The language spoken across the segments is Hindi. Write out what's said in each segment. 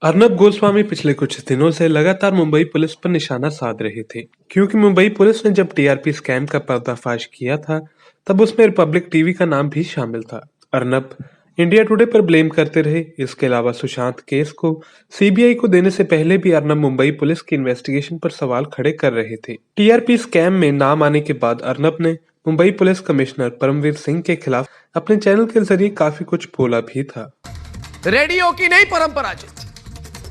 अर्नब गोस्वामी पिछले कुछ दिनों से लगातार मुंबई पुलिस पर निशाना साध रहे थे, क्योंकि मुंबई पुलिस ने जब टीआरपी स्कैम का पर्दाफाश किया था, तब उसमें रिपब्लिक टीवी का नाम भी शामिल था। अर्नब इंडिया टुडे पर ब्लेम करते रहे। इसके अलावा सुशांत केस को सीबीआई को देने से पहले भी अर्नब मुंबई पुलिस की इन्वेस्टिगेशन पर सवाल खड़े कर रहे थे। टीआरपी स्कैम में नाम आने के बाद अर्नब ने मुंबई पुलिस कमिश्नर परमवीर सिंह के खिलाफ अपने चैनल के जरिए काफी कुछ बोला भी था। रेडियो की नई परंपरा जित,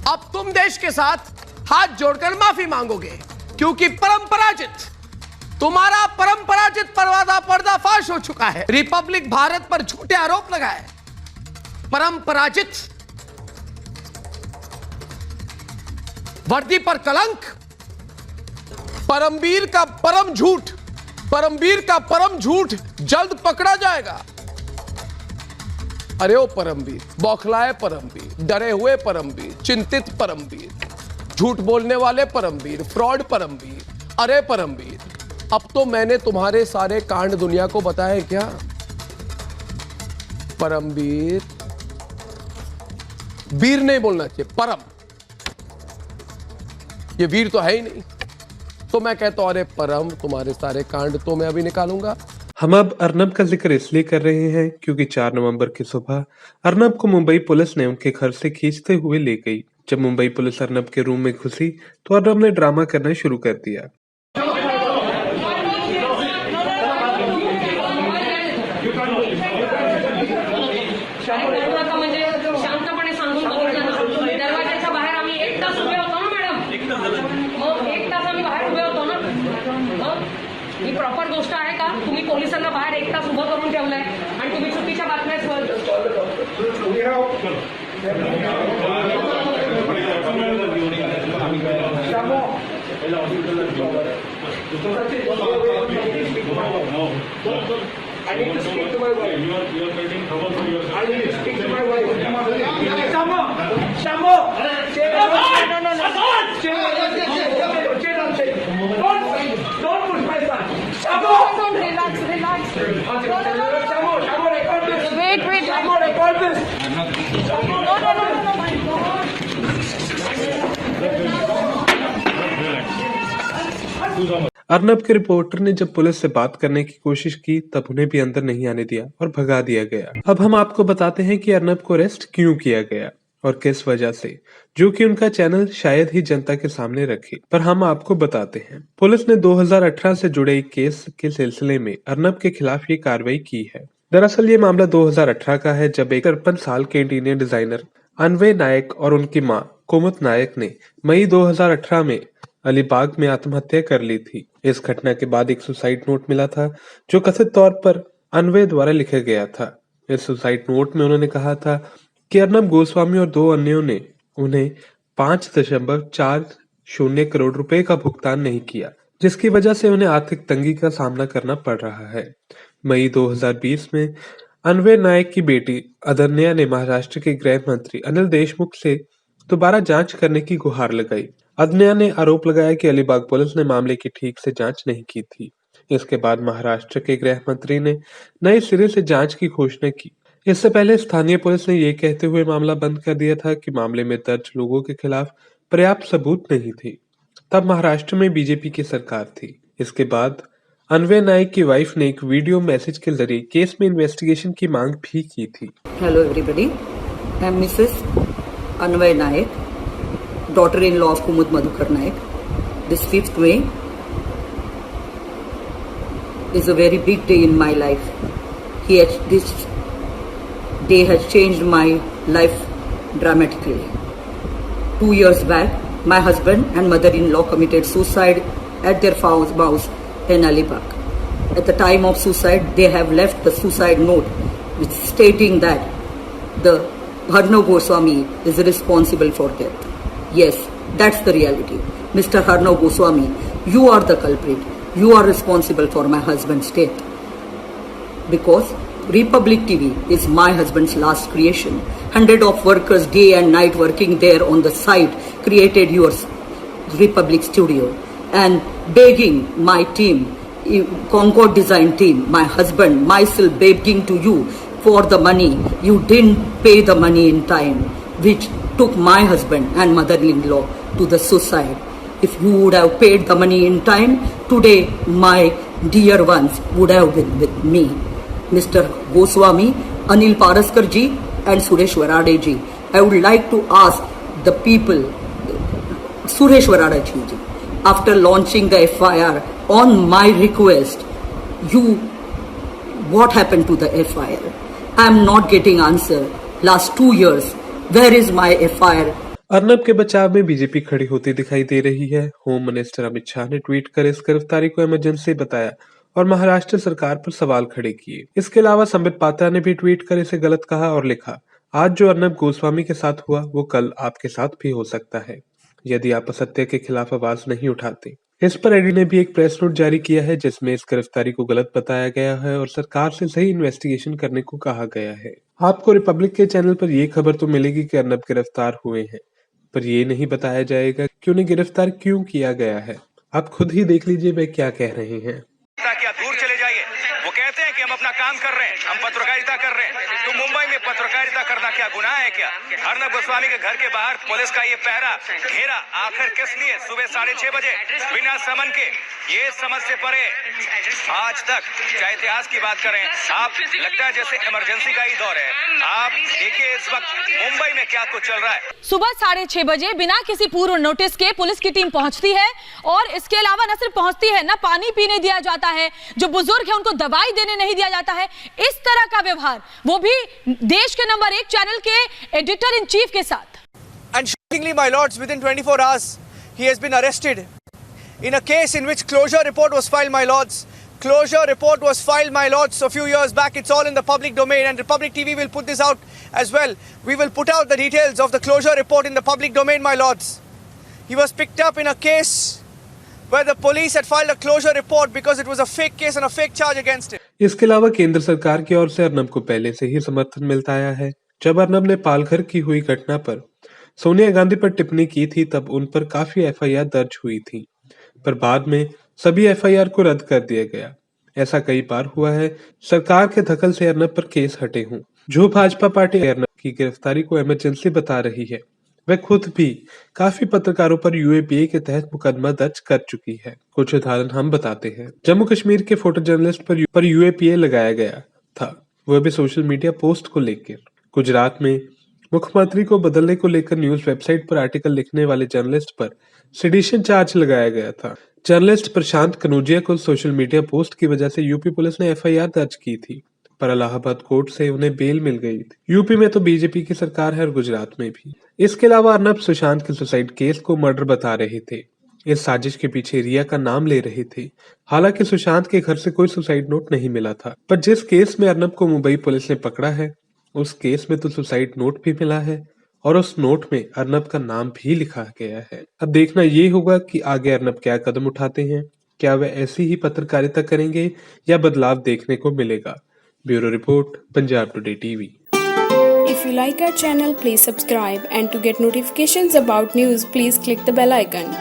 अब तुम देश के साथ हाथ जोड़कर माफी मांगोगे, क्योंकि परंपराजित तुम्हारा परंपराजित पर्दाफाश हो चुका है। रिपब्लिक भारत पर झूठे आरोप लगाए। परंपराजित वर्दी पर कलंक, परमवीर का परम झूठ जल्द पकड़ा जाएगा। अरे ओ परमवीर, बौखलाए परमवीर, डरे हुए परमवीर, चिंतित परमवीर, झूठ बोलने वाले परमवीर, फ्रॉड परमवीर, अरे परमवीर, अब तो मैंने तुम्हारे सारे कांड दुनिया को बताए क्या? परमवीर, वीर नहीं बोलना चाहिए, परम। ये वीर तो है ही नहीं, तो मैं कहता हूं अरे परम, तुम्हारे सारे कांड तो मैं अभी निकालूंगा। हम अब अर्नब का जिक्र इसलिए कर रहे हैं क्योंकि 4 नवंबर की सुबह अर्नब को मुंबई पुलिस ने उनके घर से खींचते हुए ले गई। जब मुंबई पुलिस अर्नब के रूम में घुसी तो अर्नब ने ड्रामा करना शुरू कर दिया। ही प्रॉपर गोष्ट आहे का? तुम्ही पोलिसांना बाहेर एक तास उभं करून ठेवलंय आणि तुम्ही चुकीच्या बातम्या अर्नब के रिपोर्टर ने जब पुलिस से बात करने की कोशिश की तब उन्हें भी अंदर नहीं आने दिया और भगा दिया गया। अब हम आपको बताते हैं कि अर्नब को अरेस्ट क्यों किया गया और किस वजह से, जो कि उनका चैनल शायद ही जनता के सामने रखे, पर हम आपको बताते हैं। पुलिस ने 2018 से जुड़े एक केस के सिलसिले में अर्नब के खिलाफ ये कार्रवाई की है। दरअसल ये मामला 2018 का है, जब एक 53 साल के इंटीरियर डिजाइनर अन्वय नायक और उनकी मां कुमुद नायक ने मई 2018 में अलीबाग में आत्महत्या कर ली थी। इस घटना के बाद एक सुसाइड नोट मिला था, जो कथित तौर पर अन्वय द्वारा लिखा गया था। इस सुसाइड नोट में उन्होंने कहा था कि अर्नब गोस्वामी और 2 अन्यों ने उन्हें 5.40 करोड़ रुपए का भुगतान नहीं किया, जिसकी वजह से उन्हें आर्थिक तंगी का सामना करना पड़ रहा है। मई 2020 में अन्वय नायक की बेटी अदन्या ने महाराष्ट्र के गृह मंत्री अनिल देशमुख से दोबारा जांच करने की गुहार लगाई। अदन्या ने आरोप लगाया कि अलीबाग पुलिस ने मामले की ठीक से जांच नहीं की थी। इसके बाद महाराष्ट्र के गृह मंत्री ने नए सिरे से जांच की घोषणा की। इससे पहले स्थानीय पुलिस ने ये कहते हुए मामला बंद कर दिया था कि मामले में दर्ज लोगों के खिलाफ पर्याप्त सबूत नहीं थे। तब महाराष्ट्र में बीजेपी की सरकार थी। इसके बाद अन्वय नायक की वाइफ ने एक वीडियो मैसेज के जरिए केस में इन्वेस्टिगेशन की मांग भी की थी। Hello everybody, I am Mrs Anvay Nayak, daughter-in-law of Kumud Madhukar Naik. This 5th May is a very big day in my life. This day has changed my life dramatically. 2 years back, my husband and mother-in-law committed suicide at their house in Alibag. At the time of suicide, they have left the suicide note which stating that the Arnab Goswami is responsible for death. Yes, that's the reality. Mr. Arnab Goswami, you are the culprit. You are responsible for my husband's death. Because Republic TV is my husband's last creation. 100 of workers day and night working there on the site created your Republic studio and begging my team, Concord Design team, my husband, myself begging to you for the money. You didn't pay the money in time, which took my husband and mother-in-law to the suicide. If you would have paid the money in time, today my dear ones would have been with me. Mr. Goswami, Anil Paraskar ji and Suresh Warade ji, I would like to ask the people, Suresh Warade ji, after launching the FIR on my request, what happened to the FIR? I am not getting answer. Last 2 years, where is my FIR? Arnab के बचाव में बीजेपी खड़ी होती दिखाई दे रही है। होम मिनिस्टर अमित शाह ने ट्वीट कर इस गिरफ्तारी को इमरजेंसी बताया और महाराष्ट्र सरकार पर सवाल खड़े किए। इसके अलावा संबित पात्रा ने भी ट्वीट कर इसे गलत कहा और लिखा, आज जो अर्नब गोस्वामी के साथ हुआ वो कल आपके साथ भी हो सकता है यदि आप असत्य के खिलाफ आवाज नहीं उठाते। इस पर ईडी ने भी एक प्रेस नोट जारी किया है जिसमें इस गिरफ्तारी को गलत बताया गया है और सरकार से सही इन्वेस्टिगेशन करने को कहा गया है। आपको रिपब्लिक के चैनल पर ये खबर तो मिलेगी कि अर्नब गिरफ्तार हुए हैं, पर ये नहीं बताया जाएगा कि उन्हें गिरफ्तार क्यों किया गया है। आप खुद ही देख लीजिए वे क्या कह रहे हैं। क्या दूर चले जाइए, वो कहते हैं कि हम अपना काम कर रहे हैं, हम पत्रकारिता कर रहे हैं। तो मुंबई में पत्रकारिता करना क्या गुनाह है क्या? अर्नब गोस्वामी के घर के बाहर पुलिस का ये पहरा घेरा आखिर किस लिए? सुबह 6:30 बजे बिना समन के, ये समझ से परे आज तक क्या इतिहास की बात करें आप, लगता है जैसे इमरजेंसी का ही दौर है। आप देखिए इस वक्त मुंबई में क्या कुछ चल रहा है। सुबह 6:30 बजे बिना किसी पूर्व नोटिस के पुलिस की टीम पहुंचती है और इसके अलावा न सिर्फ पहुंचती है, न पानी पीने दिया जाता है, जो बुजुर्ग है उनको दवाई देने नहीं दिया जाता है। इस तरह का व्यवहार, वो भी देश के नंबर 1 चैनल के एडिटर इन चीफ के साथ। And shockingly, my lords, within 24 hours, he has been arrested in a case in which closure report was filed, my lords. Closure report was filed, my lords, a few years back. It's all in the public domain, and Republic TV will put this out as well. We will put out the details of the closure report in the public domain, my lords. He was picked up in a case where the police had filed a closure report because it was a fake case and a fake charge against him. इसके अलावा केंद्र सरकार की ओर से अर्नब को पहले से ही समर्थन मिलता आया है। जब अर्नब ने पालघर की हुई घटना पर सोनिया गांधी पर टिप्पणी की थी तब उन पर काफी एफआईआर दर्ज हुई थी, पर बाद में सभी एफआईआर को रद्द कर दिया गया। ऐसा कई बार हुआ है, सरकार के दखल से अर्नब पर केस हटे हों। जो भाजपा पार्टी अर्नब की गिरफ्तारी को इमरजेंसी बता रही है, वह खुद भी काफी पत्रकारों पर यूएपीए के तहत मुकदमा दर्ज कर चुकी है। कुछ उदाहरण हम बताते हैं। जम्मू कश्मीर के फोटो जर्नलिस्ट पर यूएपीए लगाया गया था, वह भी सोशल मीडिया पोस्ट को लेकर। गुजरात में मुख्यमंत्री को बदलने को लेकर न्यूज वेबसाइट पर आर्टिकल लिखने वाले जर्नलिस्ट पर सेडिशन चार्ज लगाया गया था। जर्नलिस्ट प्रशांत कनौजिया को सोशल मीडिया पोस्ट की वजह से यूपी पुलिस ने एफआईआर दर्ज की थी, पर इलाहाबाद कोर्ट से उन्हें बेल मिल गई थी। यूपी में तो बीजेपी की सरकार है और गुजरात में भी। इसके अलावा अर्नब सुशांत के सुसाइड केस को मर्डर बता रहे थे। इस साजिश के पीछे रिया का नाम ले रहे थे। हालांकि सुशांत के घर से कोई सुसाइड नोट नहीं मिला था, पर जिस केस में अर्नब को मुंबई पुलिस ने पकड़ा है उस केस में तो सुसाइड नोट भी मिला है और उस नोट में अर्नब का नाम भी लिखा गया है। अब देखना ये होगा कि आगे अर्नब क्या कदम उठाते हैं। क्या वे ऐसी ही पत्रकारिता करेंगे या बदलाव देखने को मिलेगा? Bureau report, Punjab today TV. If you like our channel, please subscribe, and to get notifications about news, please click the bell icon.